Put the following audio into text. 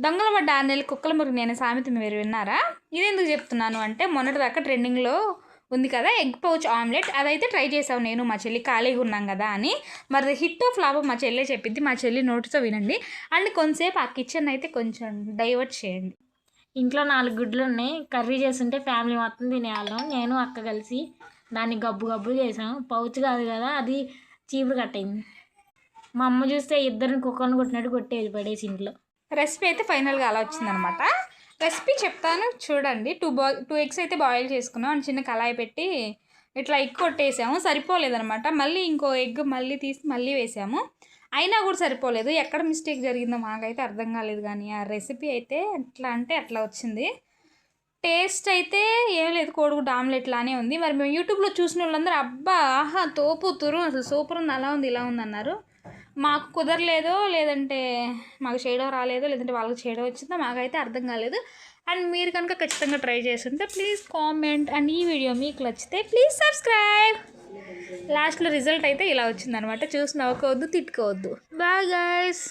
దొంగల పడ్డ 6 నెలలు కుక్కల మురుగు అనే సామెత మీరు విన్నారా? ఇదెందుకు చెప్తున్నాను అంటే మొన్నటిదాకా ట్రెండింగ్లో ఉంది కదా ఎగ్ పౌచ్ ఆమ్లెట్. అదైతే ట్రై చేసావు నేను మా చెల్లి ఖాళీగా ఉన్నాం కదా అని. మరి హిట్ ఫ్లాప్ మా చెల్లె చెప్పింది, మా చెల్లి నోటితో వినండి. అండ్ కొంతసేపు ఆ కిచెన్ అయితే కొంచెం డైవర్ట్ చేయండి. ఇంట్లో 4 గుడ్లు ఉన్నాయి, కర్రీ చేస్తుంటే ఫ్యామిలీ మొత్తం తినేవాళ్ళం. నేను అక్క కలిసి దాన్ని గబ్బు గబ్బు చేసాం. పౌచ్ కాదు కదా, అది చీపురు కట్టయింది. మా అమ్మ చూస్తే ఇద్దరిని కుక్కను కొట్టినట్టు కొట్టేది పడేసి ఇంట్లో. రెసిపీ అయితే ఫైనల్గా అలా వచ్చిందనమాట. రెసిపీ చెప్తాను చూడండి. 2 ఎగ్స్ అయితే బాయిల్ చేసుకున్నాం అండ్ చిన్న కళాయి పెట్టి ఇట్లా ఎగ్ కొట్టేసాము. సరిపోలేదనమాట. మళ్ళీ ఇంకో ఎగ్ మళ్ళీ తీసి మళ్ళీ వేసాము. అయినా కూడా సరిపోలేదు. ఎక్కడ మిస్టేక్ జరిగిందో మాకైతే అర్థం కాలేదు. కానీ ఆ రెసిపీ అయితే ఎట్లా అంటే అట్లా వచ్చింది. టేస్ట్ అయితే ఏం లేదు, కోడిగుడ్డు ఆమ్లెట్ లానే ఉంది. మరి మేము యూట్యూబ్లో చూసిన వాళ్ళందరూ అబ్బా ఆహా తోపు తురు అసలు సూపర్ ఉంది, అలా ఉంది ఇలా ఉంది అన్నారు. మాకు కుదరలేదో లేదంటే మాకు చేయడం రాలేదో లేదంటే వాళ్ళకి చేయడం వచ్చిందో మాకైతే అర్థం కాలేదు. అండ్ మీరు కనుక ఖచ్చితంగా ట్రై చేస్తుంటే ప్లీజ్ కామెంట్. అండ్ ఈ వీడియో మీకు నచ్చితే ప్లీజ్ సబ్స్క్రైబ్. లాస్ట్లో రిజల్ట్ అయితే ఇలా వచ్చిందనమాట. చూసి నవ్వుకోవద్దు, తిట్టుకోవద్దు. Bye guys.